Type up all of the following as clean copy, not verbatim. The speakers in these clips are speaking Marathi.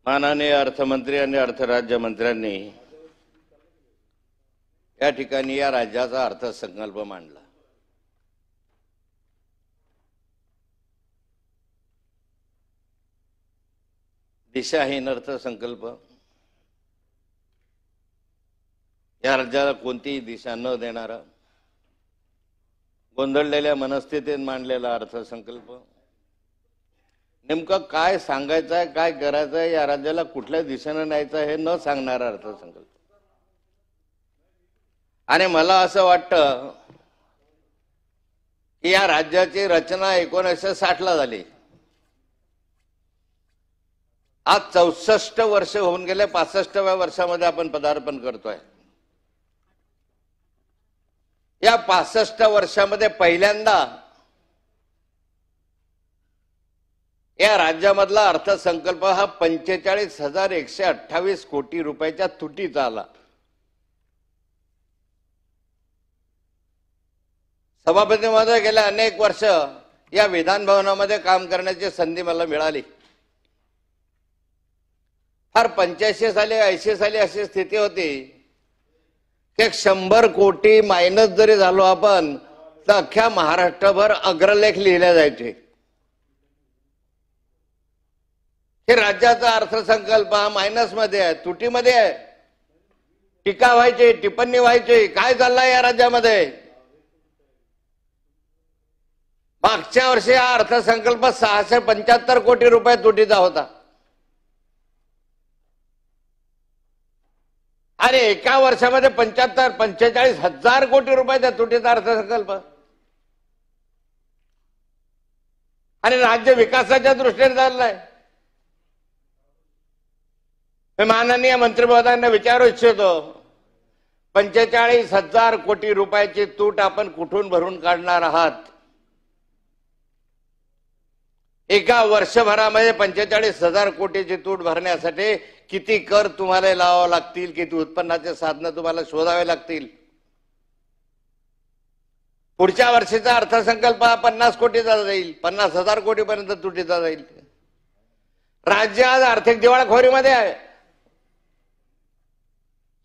माननीय अर्थमंत्री आणि अर्थराज्यमंत्र्यांनी या ठिकाणी या राज्याचा अर्थसंकल्प मांडला। दिशाहीन अर्थसंकल्प, या राज्याला कोणतीही दिशा न देणारा, गोंधळलेल्या मनस्थितीत मांडलेला अर्थसंकल्प, नेमकं काय सांगायचं आहे, काय करायचं आहे, या राज्याला कुठल्या दिशेने न्यायचं हे न सांगणारा अर्थसंकल्प। आणि मला असं वाटतं की या राज्याची रचना 1960 ला झाली। आज 64 वर्ष होऊन गेले, 65व्या वर्षामध्ये आपण पदार्पण करतोय। या 65 वर्षामध्ये पहिल्यांदा या राज्यामधला अर्थसंकल्प हा 45,128 कोटी रुपयाच्या तुटीचा आला। सभापती महोदय, गेल्या अनेक वर्ष या विधान भवनामध्ये काम करण्याची संधी मला मिळाली। फार 85 साली 80 साली अशी स्थिती होती की 100 कोटी मायनस जरी झालो आपण तर अख्ख्या महाराष्ट्रभर अग्रलेख लिहिले जायचे की राज्याचा अर्थसंकल्प हा मायनस मध्ये आहे, तुटीमध्ये आहे। टीका व्हायची, टिप्पणी व्हायची, काय चाललंय या राज्यामध्ये। मागच्या वर्षी हा अर्थसंकल्प 675 कोटी रुपये तुटीचा होता आणि एका वर्षामध्ये 45,000 कोटी रुपयाचा तुटीचा अर्थसंकल्प। आणि राज्य विकासाच्या दृष्टीने चाललंय। मी माननीय मंत्री महोदयांना विचारू इच्छितो, 45,000 कोटी रुपयाची तूट आपण कुठून भरून काढणार आहात? एका वर्षभरामध्ये 45,000 कोटीची तूट भरण्यासाठी किती कर तुम्हाला लावावे लागतील, किती उत्पन्नाचे साधनं तुम्हाला शोधावे लागतील? पुढच्या वर्षीचा अर्थसंकल्प हा 50 कोटीचा जाईल, 50,000 कोटीपर्यंत तुटीचा जाईल। राज्य आज आर्थिक दिवाळखोरीमध्ये आहे।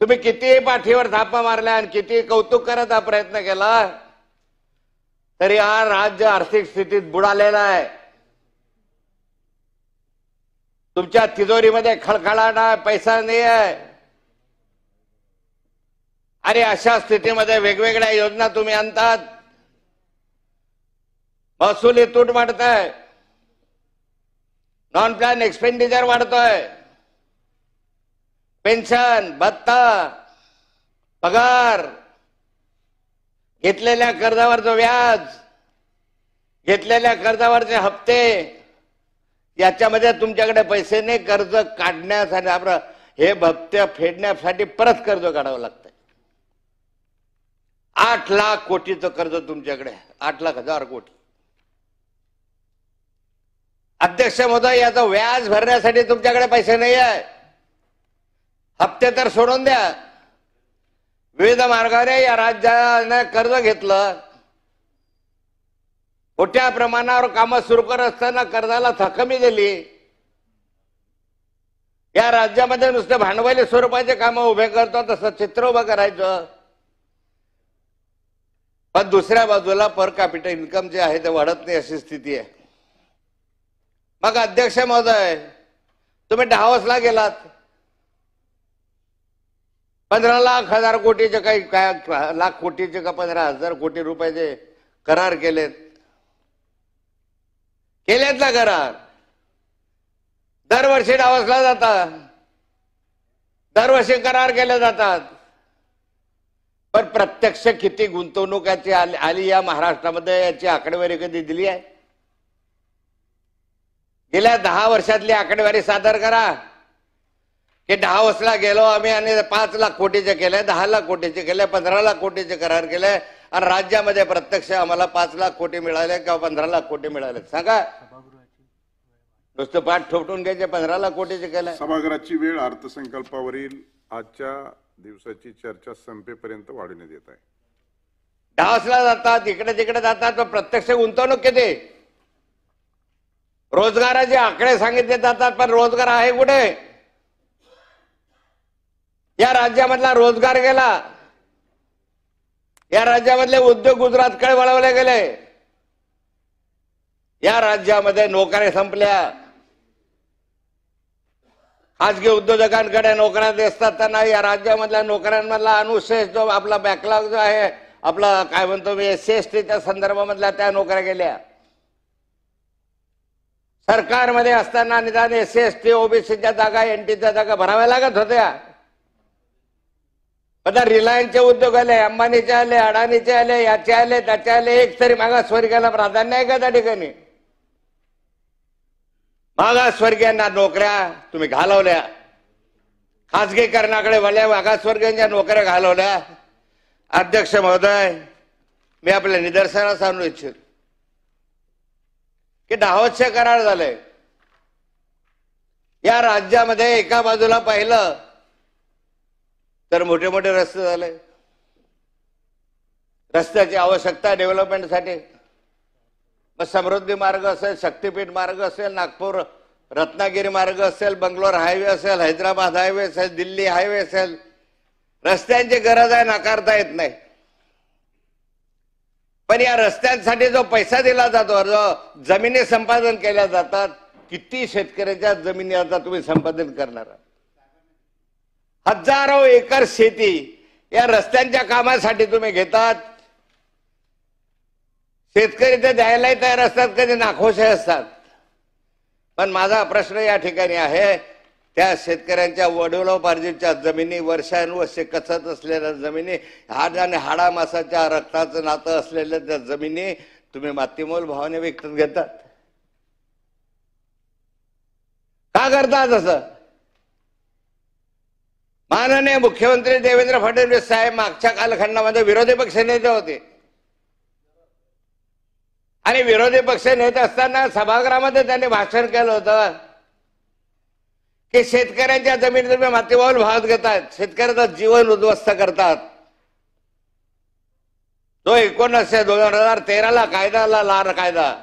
तुम्ही किती पाठीवर थापा मारल्या आणि किती कौतुक करत हा प्रयत्न केला तरी हा राज्य आर्थिक स्थितीत बुडालेला आहे। तुमच्या तिजोरीमध्ये खळखळाट आहे, पैसा नाही आहे। आणि अशा स्थितीमध्ये वेगवेगळ्या योजना तुम्ही आणतात, महसुली तूट वाढताय, नॉन प्लॅन एक्सपेंडिचर वाढतोय, पेन्शन, भत्ता, पगार, घेतलेल्या कर्जावरचं व्याज, घेतलेल्या कर्जावरचे हप्ते, याच्यामध्ये तुमच्याकडे पैसे नाही, कर्ज काढण्यासाठी हे हप्ते फेडण्यासाठी परत कर्ज काढावं लागतंय। 8 लाख कोटीचं कर्ज तुमच्याकडे, 8,00,000 कोटी। अध्यक्ष महोदय, याचं व्याज भरण्यासाठी तुमच्याकडे पैसे नाही आहे। हप्ते तर सोडून द्या, विविध मार्गाने या राज्याने कर्ज घेतलं, मोठ्या प्रमाणावर कामं सुरू करत असताना कर्जाला थकमी दिली। या राज्यामध्ये नुसते भांडवली स्वरूपाचे कामं उभे करतो तसं चित्र उभं करायचं, पण दुसऱ्या बाजूला पर कॅपिटल इन्कम जे आहे ते वाढत नाही, अशी स्थिती आहे। मग अध्यक्ष महोदय, तुम्ही डाव्होसला गेलात, 15,00,000 कोटीचे काही लाख कोटीचे का 15,000 कोटी रुपयाचे करार केलेत ना करार। दरवर्षी डाव्होसला जातात, दरवर्षी करार केले जातात, पण प्रत्यक्ष किती गुंतवणूक याची आली या महाराष्ट्रामध्ये याची आकडेवारी कधी दिली आहे? गेल्या 10 वर्षातली आकडेवारी सादर करा की डाव्होसला गेलो आम्ही आणि 5 लाख कोटीचे केले, 10 लाख कोटीचे केले, 15 लाख कोटीचे करार केले आणि राज्यामध्ये प्रत्यक्ष आम्हाला 5 लाख कोटी मिळाले किंवा 15 लाख कोटी मिळाले? सांगा। नुसतं पाठ ठोपटून घ्यायचे, 15 लाख कोटीचे केले। सभागृहाची वेळ अर्थसंकल्पावरील आजच्या दिवसाची चर्चा संपेपर्यंत वाढवण्यात येत आहे। डाव्होसला जातात, इकडे तिकडे जातात, पण प्रत्यक्ष गुंतवणूक किती? रोजगाराचे आकडे सांगितले जातात, पण रोजगार आहे कुठे? या राज्यामधला रोजगार गेला, या राज्यामधले उद्योग गुजरातकडे वळवले गेले, या राज्यामध्ये नोकऱ्या संपल्या, खाजगी उद्योजकांकडे नोकऱ्या दिसतात त्यांना या राज्यामधल्या नोकऱ्यांमधला अनुशेष जो आपला बॅकलॉग जो आहे आपला काय म्हणतो मी SC/STच्या संदर्भामधल्या त्या नोकऱ्या गेल्या. सरकारमध्ये असताना निदान SC/ST OBCच्या जागा NTच्या जागा भराव्या लागत होत्या. आता रिलायन्सचे उद्योग आले, अंबानीचे आले, अडाणीचे आले, याचे आले, त्याचे आले, एक तरी मागासवर्गीयाला प्राधान्य आहे का त्या ठिकाणी? मागासवर्गीयांना नोकऱ्या तुम्ही घालवल्या, खासगीकरणाकडे वळल्या, मागासवर्गीयांच्या नोकऱ्या घालवल्या. अध्यक्ष महोदय, मी आपल्या निदर्शनास आणू इच्छितो की दाहोदचे करार झाले. या राज्यामध्ये एका बाजूला पाहिलं तर मोठे मोठे रस्ते झाले, रस्त्याची आवश्यकता डेव्हलपमेंटसाठी. मग समृद्धी मार्ग असेल, शक्तीपीठ मार्ग असेल, नागपूर रत्नागिरी मार्ग असेल, बंगलोर हायवे असेल, हैदराबाद हायवे असेल, दिल्ली हायवे असेल, रस्त्यांची गरज आहे, नाकारता येत नाही. पण या रस्त्यांसाठी जो पैसा दिला जातो, जो जमिनी संपादन केल्या जातात, किती शेतकऱ्यांच्या जमिनी आता तुम्ही संपादन करणार? हजारो एकर शेती या रस्त्यांच्या कामासाठी तुम्ही घेतात. शेतकरी ते द्यायलाही तयार असतात, कधी नाखुशही असतात. पण माझा प्रश्न या ठिकाणी आहे, त्या शेतकऱ्यांच्या वडिलोपार्जितच्या जमिनी, वर्षानुवर्षे कचत असलेल्या जमिनी, हाड आणि हाडामासाच्या रक्ताचं नातं असलेल्या त्या जमिनी तुम्ही मातीमोल भावाने विकत घेतात. का करतात असं? माननीय मुख्यमंत्री देवेंद्र फडणवीस साहेब मागच्या कालखंडामध्ये विरोधी पक्ष नेते होते आणि विरोधी पक्ष नेते असताना सभागृहामध्ये त्यांनी भाषण केलं होतं की शेतकऱ्यांच्या जमिनी तुम्ही मातीमोल भावात घेतात, शेतकऱ्याचं जीवन उद्ध्वस्त करतात. तो 2013 कायदा आला, कायदा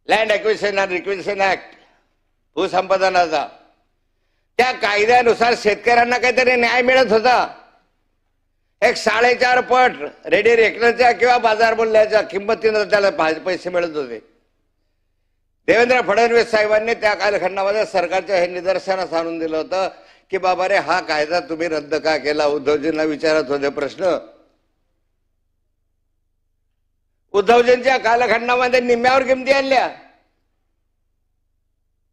land acquisition and requisition act, भूसंपादनाचा. त्या कायद्यानुसार शेतकऱ्यांना काहीतरी न्याय मिळत होता. एक 4.5 पट रेडी रेकनरच्या किंवा बाजार मूल्याच्या किंमतीनं त्याला पैसे मिळत होते. देवेंद्र फडणवीस साहेबांनी त्या कालखंडामध्ये सरकारच्या हे निदर्शनास आणून दिलं होतं की बाबा रे, हा कायदा तुम्ही रद्द का केला? उद्धवजींना विचारत होते प्रश्न. उद्धवजींच्या कालखंडामध्ये निम्म्यावर किमती आणल्या.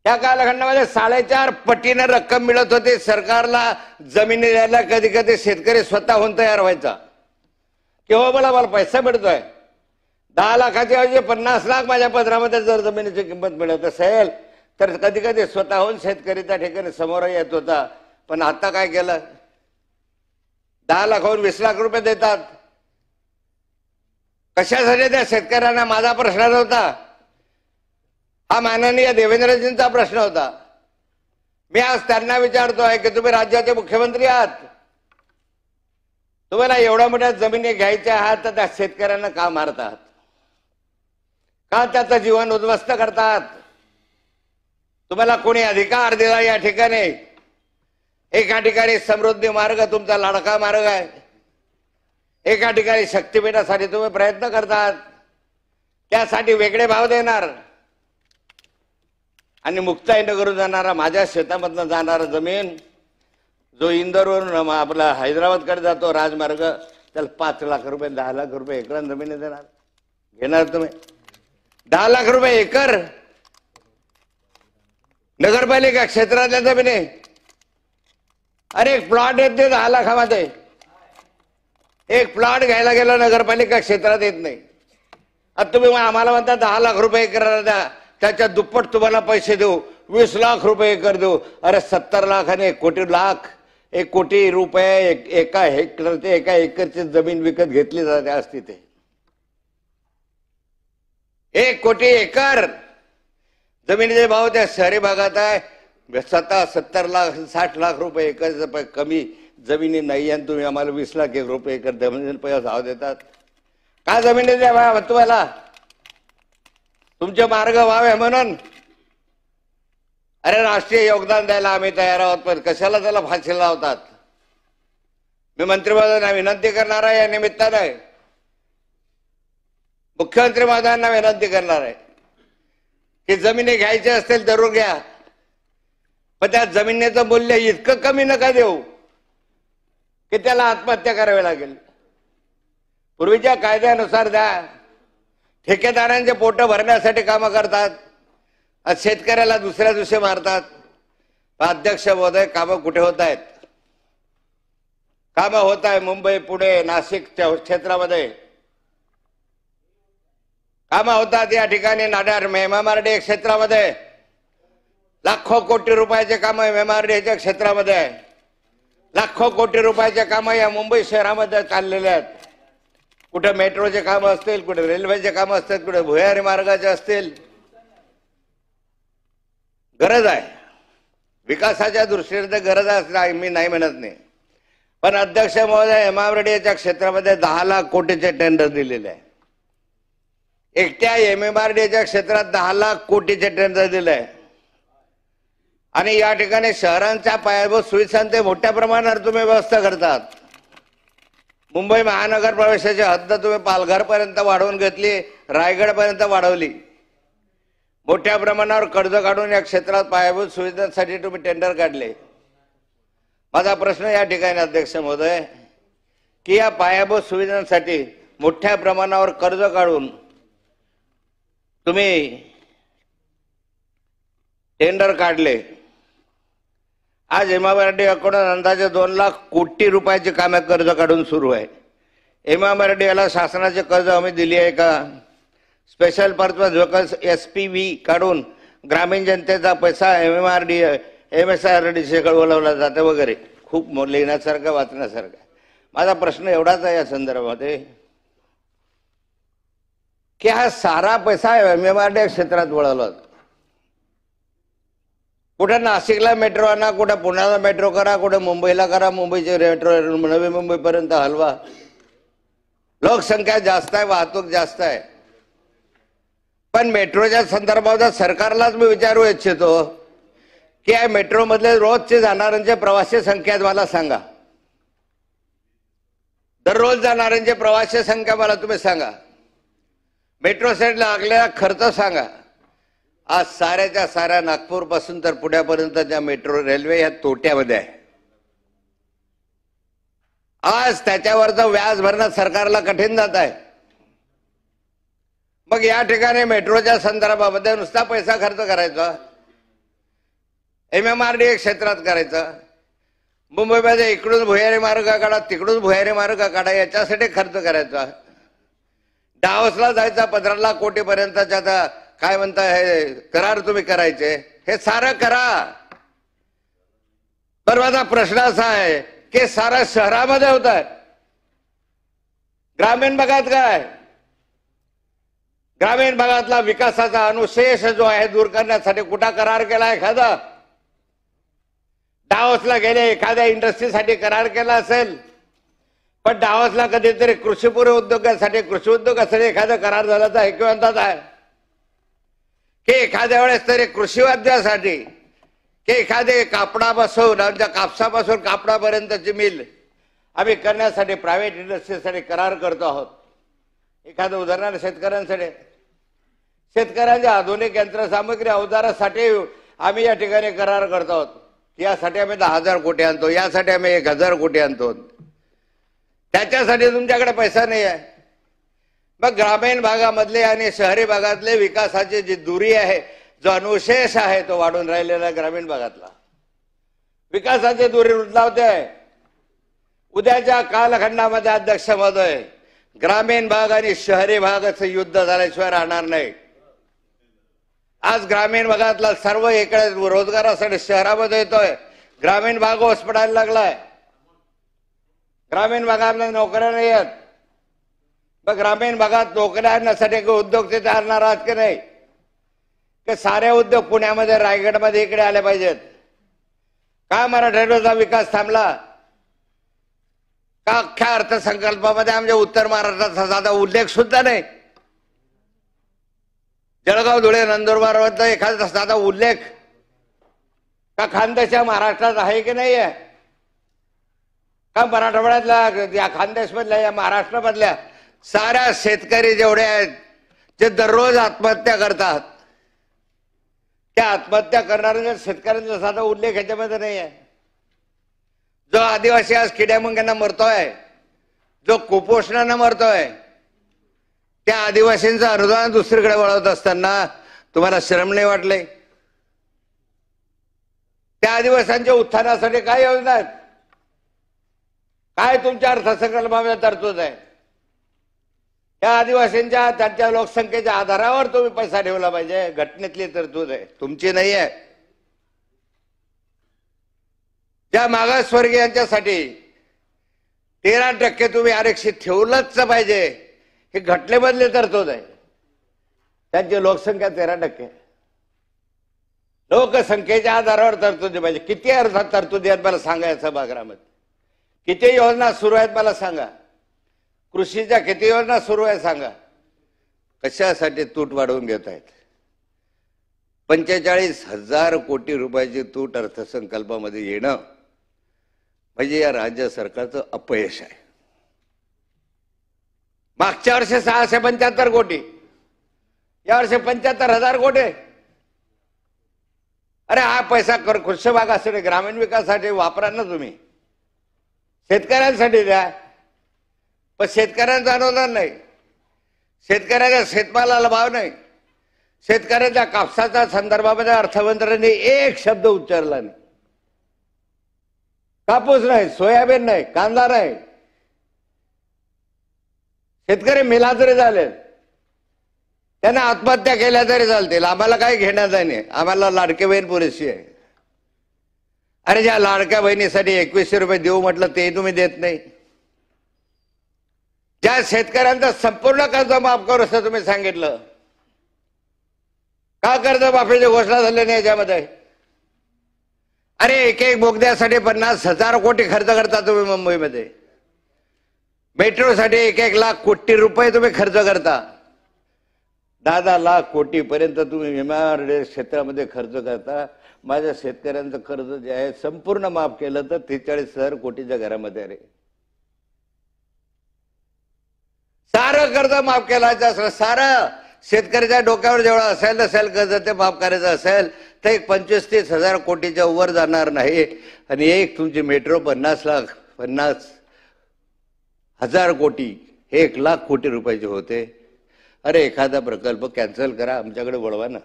त्या कालखंडामध्ये 4.5 पटीनं रक्कम मिळत होती सरकारला जमिनी द्यायला. कधी कधी शेतकरी स्वतःहून तयार व्हायचा की हो मला पैसा मिळतोय, 10 लाखाची ऐवजी 50 लाख माझ्या पदरामध्ये जर जमिनीची किंमत मिळत असेल तर कधी कधी स्वतःहून शेतकरी त्या ठिकाणी समोर येत होता. पण आता काय केलं? 10 लाखाहून 20 लाख रुपये देतात. कशासाठी त्या शेतकऱ्यांना? माझा प्रश्न नव्हता, हा माननीय देवेंद्रजींचा प्रश्न होता. मी आज त्यांना विचारतोय की तुम्ही राज्याचे मुख्यमंत्री आहात, तुम्हाला एवढ्या मोठ्या जमिनी घ्यायच्या आहात तर त्या शेतकऱ्यांना का मारतात? का त्याचं जीवन उद्ध्वस्त करतात? तुम्हाला कोणी अधिकार दिला या ठिकाणी? एका ठिकाणी समृद्धी मार्ग तुमचा लाडका मार्ग आहे, एका ठिकाणी शक्तीपीठासाठी तुम्ही प्रयत्न करतात, त्यासाठी वेगळे भाव देणार. आणि मुक्ताईनगरून जाणारा, माझ्या शेतामधनं जाणारा जमीन जो इंदोरवरून आपला हैदराबादकडे जातो राजमार्ग, त्याला 5 लाख रुपये 10 लाख रुपये एकरान जमिनी देणार? घेणार तुम्ही? 10 लाख रुपये एकर नगरपालिका क्षेत्रातल्या जमिनी. अरे एक प्लॉट येत नाही 10 लाखामध्ये. एक प्लॉट घ्यायला गेलो नगरपालिका क्षेत्रात येत नाही. आता तुम्ही आम्हाला म्हणता 10 लाख रुपये एकर द्या, त्याच्या दुप्पट तुम्हाला पैसे देऊ, 20 लाख रुपये एकर देऊ. अरे 70 लाख आणि 1 कोटी रुपये एका हेक्टरचे, एका एकरची जमीन विकत घेतली जाते आज तिथे. 1 कोटी एकर जमिनीचे भाव त्या शहरी भागात आहे 70 लाख 60 लाख रुपये एकर. कमी जमिनी नाही आणि तुम्ही आम्हाला 20 लाख रुपये एकर जमिनीला पैसा भाव देतात. का जमिनी द्या तुम्हाला? तुमचे मार्ग व्हावे म्हणून. अरे राष्ट्रीय योगदान द्यायला आम्ही तयार आहोत, पण कशाला त्याला फाशी लावतात? मी मंत्री महोदयांना विनंती करणार आहे, या निमित्ताने मुख्यमंत्री महोदयांना विनंती करणार आहे की जमिनी घ्यायच्या असतील जरूर घ्या, पण त्या जमिनीचं मूल्य इतकं कमी नका देऊ की त्याला आत्महत्या करावी लागेल. पूर्वीच्या कायद्यानुसार द्या. ठेकेदारांचे पोट भरण्यासाठी कामं करतात, आज शेतकऱ्याला दुसऱ्या दिवशी मारतात. अध्यक्ष महोदय, कामं कुठे होत आहेत? कामं होत आहे मुंबई, पुणे, नाशिक क्षेत्रामध्ये कामं होतात. या ठिकाणी नाडार MMRDA क्षेत्रामध्ये लाखो कोटी रुपयाचे काम MMRDAच्या क्षेत्रामध्ये आहे. लाखो कोटी रुपयाचे काम या मुंबई शहरामध्ये चाललेले आहेत. कुठे मेट्रोचे काम असतील, कुठे रेल्वेचे काम असतील, कुठे भुयारी मार्गाचे असतील. गरज आहे विकासाच्या दृष्टीने, तर गरज आहे, मी नाही म्हणत नाही. पण अध्यक्ष महोदय, MMRDAच्या क्षेत्रामध्ये 10 लाख कोटीचे टेंडर दिलेले आहे. एकट्या MMRDAच्या क्षेत्रात 10 लाख कोटीचे टेंडर दिले आणि या ठिकाणी शहरांच्या पायाभूत सुविधांचे मोठ्या प्रमाणावर तुम्ही व्यवस्था करतात. मुंबई महानगर प्रवेशाची हद्द तुम्ही पालघरपर्यंत वाढवून घेतली, रायगडपर्यंत वाढवली. मोठ्या प्रमाणावर कर्ज काढून या क्षेत्रात पायाभूत सुविधांसाठी तुम्ही टेंडर काढले. माझा प्रश्न या ठिकाणी अध्यक्ष महोदय की या पायाभूत सुविधांसाठी मोठ्या प्रमाणावर कर्ज काढून तुम्ही टेंडर काढले. आज MMRDAकडून अंदाजे 2 लाख कोटी रुपयाचे कामे कर्ज काढून सुरू आहे. MMRDAला शासनाचे कर्ज आम्ही दिली आहे का? स्पेशल पर्पज व्हेकल्स SPV काढून ग्रामीण जनतेचा पैसा MSRDC कडे वळवला जाते वगैरे. खूप लिहिण्यासारखं, वाचण्यासारखं. माझा प्रश्न एवढाच आहे या संदर्भामध्ये की हा सारा पैसा MMRDA क्षेत्रात वळवला. कुठे नाशिकला मेट्रो आणा, कुठे पुण्याला मेट्रो करा, कुठे मुंबईला करा, मुंबईचे मेट्रो नवी मुंबईपर्यंत हलवा. लोकसंख्या जास्त आहे, वाहतूक जास्त आहे. पण मेट्रोच्या संदर्भात सरकारलाच मी विचारू इच्छितो की या मेट्रो मधले रोजचे जाणाऱ्यांचे प्रवासी संख्या मला सांगा. दररोज जाणाऱ्यांचे प्रवासी संख्या मला तुम्ही सांगा. मेट्रो सेट लागलेला खर्च सांगा. आज साऱ्याच्या साऱ्या नागपूर पासून तर पुण्यापर्यंतच्या मेट्रो रेल्वे या तोट्यामध्ये आहे. आज त्याच्यावरचं व्याज भरणं सरकारला कठीण जात आहे. मग या ठिकाणी मेट्रोच्या संदर्भामध्ये नुसता पैसा खर्च करायचा, MMRDA क्षेत्रात करायचा. मुंबईमध्ये इकडून भुयारी मार्ग काढा, तिकडून भुयारी मार्ग काढा, याच्यासाठी खर्च करायचा. डावसला जायचा 15 लाख कोटीपर्यंतच्या काय म्हणता हे करार तुम्ही करायचे. हे सारं करा. पण माझा प्रश्न असा आहे की सारा शहरामध्ये होत आहे, ग्रामीण भागात काय? ग्रामीण भागातला विकासाचा अनुशेष जो आहे दूर करण्यासाठी कुठं करार केला एखादा? डावसला गेले, एखाद्या इंडस्ट्रीसाठी करार केला असेल, पण डावसला कधीतरी कृषीपूर्व उद्योगासाठी, कृषी उद्योगासाठी एखादा करार झाला तर ऐकू म्हणतात आहे की एखाद्या वेळेस तरी कृषी वाद्यासाठी की एखादे कापडापासून, आमच्या कापसापासून कापडापर्यंतची मिल आम्ही करण्यासाठी प्रायव्हेट इंडस्ट्रीसाठी करार करतो आहोत. एखादं उदाहरण शेतकऱ्यांसाठी, शेतकऱ्यांच्या आधुनिक यंत्रसामुग्री अवजारासाठी आम्ही या ठिकाणी करार करतो आहोत. यासाठी आम्ही 10,000 कोटी आणतो, यासाठी आम्ही 1,000 कोटी आणतो. त्याच्यासाठी तुमच्याकडे पैसा नाही आहे. मग ग्रामीण भागामधले आणि शहरी भागातले विकासाची जी दुरी आहे, जो अनुशेष आहे, तो वाढून राहिलेला ग्रामीण भागातला विकासाची दुरी रुजलावते. उद्याच्या कालखंडामध्ये अध्यक्ष महोदय, ग्रामीण भाग आणि शहरी भागाचं युद्ध झाल्याशिवाय राहणार नाही. आज ग्रामीण भागातला सर्व इकडे रोजगारासाठी शहरामध्ये येतोय, ग्रामीण भाग ओस पडायला लागलाय. ग्रामीण भागातल्या नोकऱ्या नाही आहेत. मग ग्रामीण भागात नोकऱ्या आणण्यासाठी उद्योग तिथे आणणार आहात की नाही? की सारे उद्योग पुण्यामध्ये, रायगडमध्ये इकडे आले पाहिजेत? का मराठवाड्याचा विकास थांबला? का अख्ख्या अर्थसंकल्पामध्ये आमच्या उत्तर महाराष्ट्राचा साधा उल्लेख सुद्धा नाही? जळगाव, धुळे, नंदुरबार एखादा साधा उल्लेख का खानदेश महाराष्ट्रात आहे की नाही आहे? का मराठवाड्यातल्या या खानदेश मधल्या या महाराष्ट्र मधल्या साऱ्या शेतकरी जेवढे आहेत जे दररोज आत्महत्या करतात, त्या आत्महत्या करणाऱ्या शेतकऱ्यांचा साधा उल्लेख ह्याच्यामध्ये नाही आहे. जो आदिवासी आज किड्यामुंग्यांना मरतोय, जो कुपोषणानं मरतोय, त्या आदिवासींचं अनुदान दुसरीकडे वळवत असताना तुम्हाला शरम नाही वाटले? त्या आदिवासींच्या उत्थानासाठी काय योजना आहेत? काय तुमच्या अर्थसंकल्पामध्ये तरतूद आहे? त्या आदिवासींच्या त्यांच्या लोकसंख्येच्या आधारावर तुम्ही पैसा ठेवला पाहिजे, घटनेतली तरतूद आहे, तुमची नाही आहे. ज्या मागासवर्गीयांच्यासाठी 13% तुम्ही आरक्षित ठेवलंच पाहिजे, हे घटनेमधले तरतूद आहे. त्यांची लोकसंख्या 13%. लोकसंख्येच्या आधारावर तरतुदी पाहिजे. किती अर्थात तरतुदी आहेत मला सांगा या सभागृहामध्ये? किती योजना सुरू आहेत मला सांगा? कृषीच्या किती योजना सुरू आहे सांगा? कशासाठी तूट वाढवून घेत आहेत? 45,000 कोटी रुपयाची तूट अर्थसंकल्पामध्ये येणं म्हणजे या राज्य सरकारचं अपयश आहे. मागच्या वर्षी 675 कोटी, या वर्षी 75,000 कोटी. अरे हा पैसा कृषी भागासाठी, ग्रामीण विकासासाठी वापरा ना तुम्ही, शेतकऱ्यांसाठी द्या. पण शेतकऱ्यांचं अनुदान नाही, शेतकऱ्याच्या शेतमालाला भाव नाही, शेतकऱ्याच्या कापसाच्या संदर्भामध्ये अर्थमंत्र्यांनी एक शब्द उच्चारला नाही. कापूस नाही, सोयाबीन नाही, कांदा नाही. शेतकरी मेला तरी चालेल, त्यांना आत्महत्या केल्या तरी चालतील, आम्हाला काही घेण्याचं नाही. आम्हाला लाडकी बहीण पुरेशी आहे. अरे ज्या लाडक्या बहिणीसाठी 2100 रुपये देऊ म्हटलं ते तुम्ही देत नाही. ज्या शेतकऱ्यांचं संपूर्ण कर्ज माफ करू असं तुम्ही सांगितलं, का कर्जमाफीची घोषणा झाली नाही याच्यामध्ये? अरे एक बोगद्यासाठी 50,000 कोटी खर्च करता तुम्ही मुंबईमध्ये. मेट्रोसाठी 1 लाख कोटी रुपये तुम्ही खर्च करता. 10 लाख कोटी पर्यंत तुम्ही MRD क्षेत्रामध्ये खर्च करता. माझ्या शेतकऱ्यांचं कर्ज जे आहे संपूर्ण माफ केलं तर 43,000 कोटीच्या घरामध्ये. अरे सारं कर्ज माफ केलायचं असलं, सारं शेतकऱ्याच्या डोक्यावर जेवढं असेल कर्ज ते माफ करायचं असेल तर एक 25-30,000 कोटीच्या वर जाणार नाही. आणि एक तुमची मेट्रो 50,000 कोटी, 1 लाख कोटी रुपयाचे होते. अरे एखादा प्रकल्प कॅन्सल करा, आमच्याकडे वळवा ना.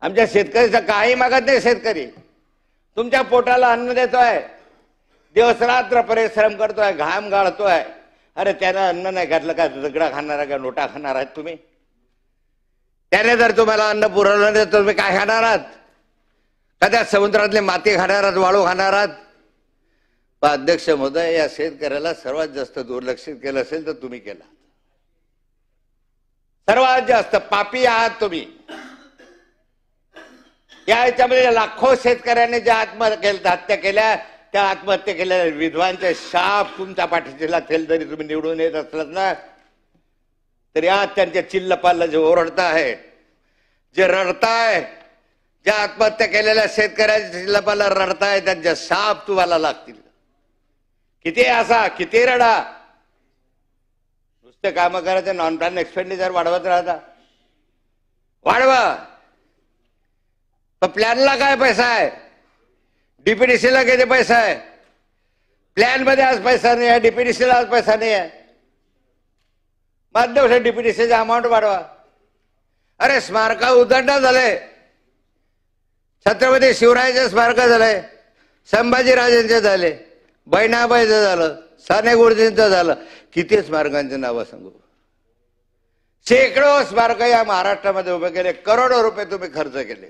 आमच्या शेतकऱ्याचा काही मागत नाही. शेतकरी तुमच्या पोटाला अन्न देतोय, दिवसरात्र परिश्रम करतोय, घाम गाळतोय. अरे त्यानं अन्न नाही घातलं का दगडा खाणार का नोटा खाणार आहात तुम्ही? त्याने जर तुम्हाला अन्न पुरवलं नाही तर तुम्ही काय खाणार आहात? कदा समुद्रातली माती खाणार आहात, वाळू खाणार आहात? अध्यक्ष महोदय, या शेतकऱ्याला सर्वात जास्त दुर्लक्षित केलं असेल तर तुम्ही केला. सर्वात जास्त पापी आहात तुम्ही. याच्यामध्ये लाखो शेतकऱ्यांनी ज्या आत्महत्या केल्या, त्या आत्महत्या केलेल्या विधवांचे शाप तुमच्या पाठीशी लागतील. जरी तुम्ही निवडून येत असलात ना तरी आज त्यांच्या चिल्लपाला जे ओरडताय, जे रडताय, ज्या आत्महत्या केलेल्या शेतकऱ्यांच्या चिल्लपाला रडताय, त्यांचे शाप तुम्हाला लागतील. किती असा, किती रडा, नुसते काम करायचे, नॉन प्लॅन एक्सपेंडिचर वाढवत राहता. वाढवा. पण प्लॅनला काय पैसा आहे? डीपीडीसीला किती पैसा आहे? प्लॅन मध्ये आज पैसा नाही आहे, डीपीडीसीला आज पैसा नाही आहे. माध्यम डीपीडीसीचा अमाऊंट वाढवा. अरे स्मारक उद्घाटन झाले, छत्रपती शिवरायाचे स्मारक झाले, संभाजीराजेंचे झाले, बहिणाबाईचं झालं, साने गुरुजींचं झालं. किती स्मारकांची नावं सांगू? शेकडो स्मारक या महाराष्ट्रामध्ये उभे केले, करोडो रुपये तुम्ही खर्च केले.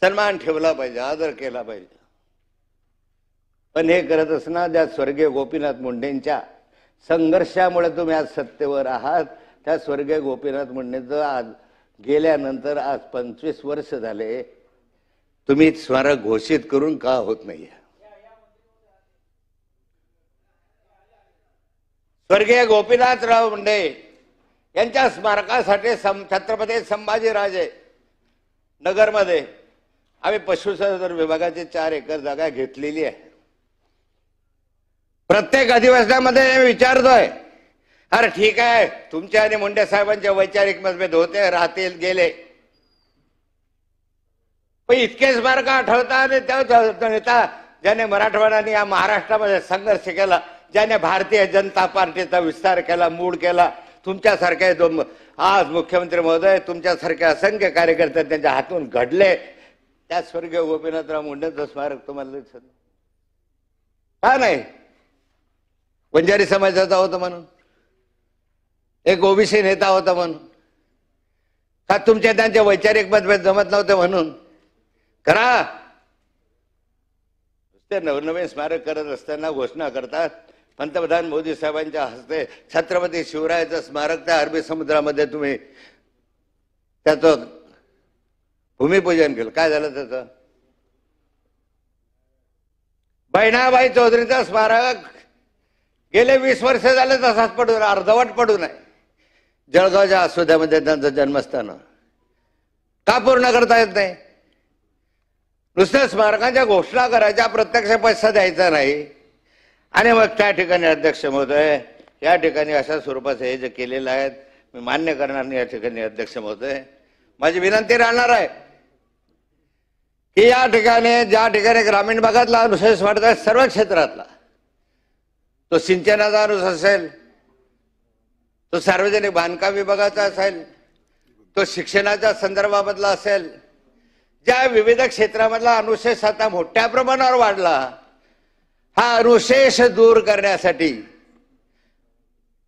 सन्मान ठेवला पाहिजे, आदर केला पाहिजे. पण हे करत असताना ज्या स्वर्गीय गोपीनाथ मुंडेंच्या संघर्षामुळे तुम्ही आज सत्तेवर आहात, त्या स्वर्गीय गोपीनाथ मुंडेंचं आज गेल्यानंतर आज 25 वर्ष झाले, तुम्ही स्मारक घोषित करून का होत नाहीये? स्वर्गीय गोपीनाथराव मुंडे यांच्या स्मारकासाठी छत्रपती संभाजीराजे नगरमध्ये आम्ही पशुसंवर्धन विभागाची 4 एकर जागा घेतलेली आहे. प्रत्येक अधिवेशनामध्ये विचारतोय, अरे ठीक आहे तुमच्या आणि मुंडे साहेबांचे वैचारिक मतभेद होते, राहतील, गेले, पण इतकेच मार्ग आठवता. आणि त्या नेता ज्याने मराठवाडा आणि या महाराष्ट्रामध्ये संघर्ष केला, ज्याने भारतीय जनता पार्टीचा विस्तार केला, मूळ केला, तुमच्यासारखे आज मुख्यमंत्री महोदय, तुमच्यासारखे असंख्य कार्यकर्ते त्यांच्या हातून घडले, त्या स्वर्गीय गोपीनाथराव मुंडेंचं स्मारक तुम्हाला दिसत का नाही? वंजारी समाजाचा होता म्हणून, एक ओबीसी नेता होता म्हणून, का तुमचे त्यांचे वैचारिक मतभेद जमत नव्हते म्हणून? करा. ते नवनवीन स्मारक करत असताना घोषणा करतात, पंतप्रधान मोदी साहेबांच्या हस्ते छत्रपती शिवरायाचं स्मारक त्या अरबी समुद्रामध्ये तुम्ही त्याचं भूमिपूजन केलं. काय झालं त्याचं? बहिणाबाई चौधरीचं स्मारक गेले 20 वर्ष झाले तसाच पडून, अर्धवट पडून आहे. जळगावच्या आसोद्यामध्ये त्यांचं जन्मस्थान का पूर्ण करता येत नाही? नुसत्या स्मारकाच्या घोषणा करायच्या, प्रत्यक्ष पैसा द्यायचा नाही. आणि मग त्या ठिकाणी अध्यक्ष महोदय, या ठिकाणी अशा स्वरूपाचं हे जे केलेलं आहे मी मान्य करणार नाही. या ठिकाणी अध्यक्ष महोदय, माझी विनंती राहणार आहे की या ठिकाणी ज्या ठिकाणी ग्रामीण भागातला अनुशेष वाढतोय, सर्व क्षेत्रातला, तो सिंचनाचा अनुशेष असेल, तो सार्वजनिक बांधकाम विभागाचा असेल, तो शिक्षणाच्या संदर्भामधला असेल, ज्या विविध क्षेत्रामधला अनुशेष आता मोठ्या प्रमाणावर वाढला, हा अनुशेष दूर करण्यासाठी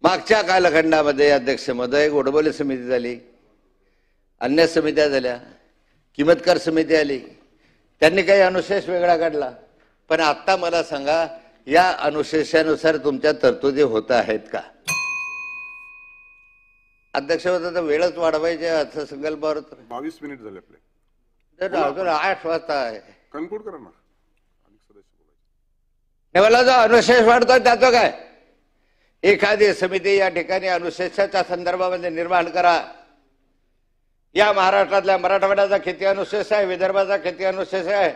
मागच्या कालखंडामध्ये अध्यक्ष महोदय गोडबोले समिती झाली, अन्य समित्या झाल्या, किंमतकार समिती आली, त्यांनी काही अनुशेष वेगळा काढला. पण आता मला सांगा, या अनुशेषानुसार तुमच्या तरतुदी होत आहेत का? अध्यक्ष होता तर वेळच वाढवायचे अर्थसंकल्पावर. 22 मिनिट झाले आपले. अजून 8 वाजता आहे. कन्क्लूड करा ना. मला जो अनुशेष वाढतोय त्याचं काय? एखादी समिती या ठिकाणी अनुशेषाच्या संदर्भामध्ये निर्माण करा. या महाराष्ट्रातल्या मराठवाड्याचा किती अनुशेष आहे, विदर्भाचा किती अनुशेष आहे,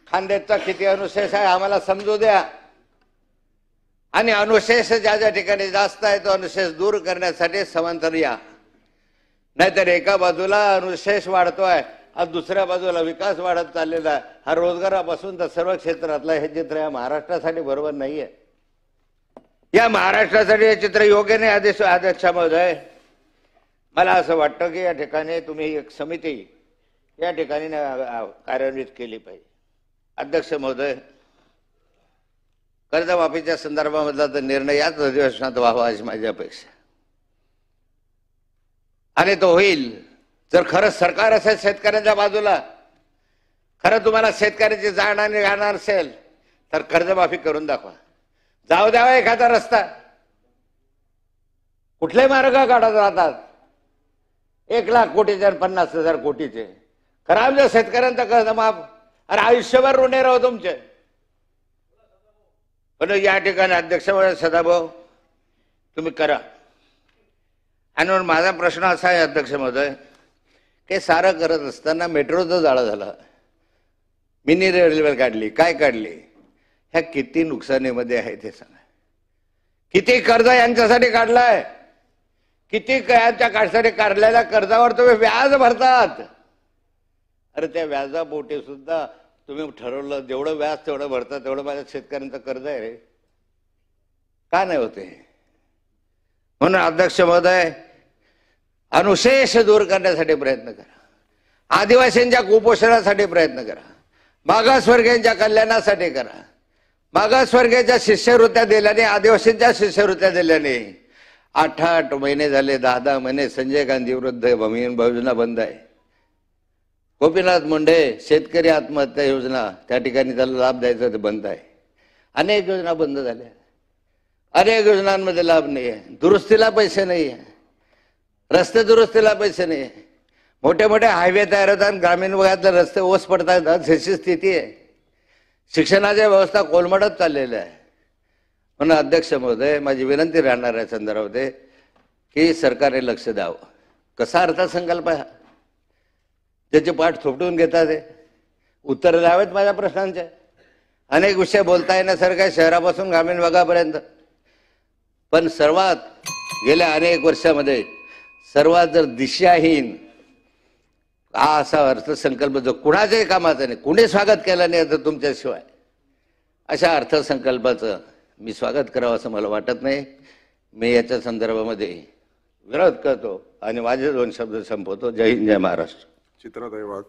खानदेशचा किती अनुशेष आहे, आम्हाला समजू द्या. आणि अनुशेष ज्या ज्या ठिकाणी जास्त आहे तो अनुशेष दूर करण्यासाठी समांतर या. नाहीतर एका बाजूला अनुशेष वाढतोय, आज दुसऱ्या बाजूला विकास वाढत चाललेला आहे. हा रोजगारापासून तर सर्व क्षेत्रातला हे चित्र या महाराष्ट्रासाठी बरोबर नाहीये. या महाराष्ट्रासाठी हे चित्र योग्य नाही. अध्यक्ष महोदय, मला असं वाटतं की या ठिकाणी तुम्ही एक समिती या ठिकाणी कार्यान्वित केली पाहिजे. अध्यक्ष महोदय, कर्जमाफीच्या संदर्भामधला तर निर्णय याच अधिवेशनात व्हावा अशी माझी अपेक्षा, आणि तो होईल जर खरंच सरकार असेल शेतकऱ्यांच्या बाजूला, खरं तुम्हाला शेतकऱ्याची जाण आणि राहणार असेल तर कर्जमाफी करून दाखवा. जाऊ द्यावा एखादा रस्ता. कुठले मार्ग काढत राहतात 1 लाख कोटीचे आणि 50,000 कोटीचे. खरं आमच्या शेतकऱ्यांचा कर्जमाफ, अरे आयुष्यभर ऋणी राहू तुमचे. पण या ठिकाणी अध्यक्ष सदाभाऊ तुम्ही करा. आणि म्हणून माझा प्रश्न असा आहे अध्यक्ष महोदय, हे सारं करत असताना मेट्रोचं जाळं झालं, मिनी रेल्वे काढली, काय काढली, ह्या किती नुकसानीमध्ये आहे ते सांगा. किती कर्ज यांच्यासाठी काढलाय, किती यांच्या काढसाठी काढलेल्या कर्जावर तुम्ही व्याज भरतात. अरे त्या व्याजापोटी सुद्धा तुम्ही ठरवलं जेवढं व्याज तेवढं भरतात, तेवढं माझ्या शेतकऱ्यांचं कर्ज आहे रे, का नाही होते? म्हणून अध्यक्ष महोदय, अनुशेष दूर करण्यासाठी प्रयत्न करा. आदिवासींच्या कुपोषणासाठी प्रयत्न करा. मागासवर्गीयांच्या कल्याणासाठी करा. मागासवर्गीयांच्या शिष्यवृत्त्या दिल्याने, आदिवासींच्या शिष्यवृत्त्या दिल्याने 8 महिने झाले, 10 महिने संजय गांधी विरुद्ध भूमिहीन योजना बंद आहे. गोपीनाथ मुंडे शेतकरी आत्महत्या योजना, त्या ठिकाणी त्याला लाभ द्यायचा ते बंद आहे. अनेक योजना बंद झाल्या, अनेक योजनांमध्ये लाभ नाही आहे. दुरुस्तीला पैसे नाही आहे, रस्ते दुरुस्तीला पैसे नाही आहे. मोठे मोठे हायवे तयार होतात, ग्रामीण भागातले रस्ते ओस पडतात, अशी स्थिती आहे. शिक्षणाच्या व्यवस्था कोलमडत चाललेल्या आहे. म्हणून अध्यक्ष महोदय, माझी विनंती राहणार आहे संदर्भामध्ये की सरकारने लक्ष द्यावं. कसा अर्थसंकल्प आहे, त्याची पाठ थोपटून घेतात. उत्तर द्यावेत माझ्या प्रश्नांचे. अनेक विषय बोलता येण्यासारखं आहे, शहरापासून ग्रामीण भागापर्यंत. पण सर्वात गेल्या अनेक वर्षामध्ये सर्वात जर दिशाहीन हा असा अर्थसंकल्प जो कुणाच्याही कामाचा नाही, कुणी स्वागत केलं नाही तर तुमच्याशिवाय, अशा अर्थसंकल्पाचं मी स्वागत करावं असं मला वाटत नाही. मी याच्या संदर्भामध्ये विरोध करतो आणि माझे 2 शब्द संपवतो. जय हिंद, जय महाराष्ट्र. चित्राताई वाघ.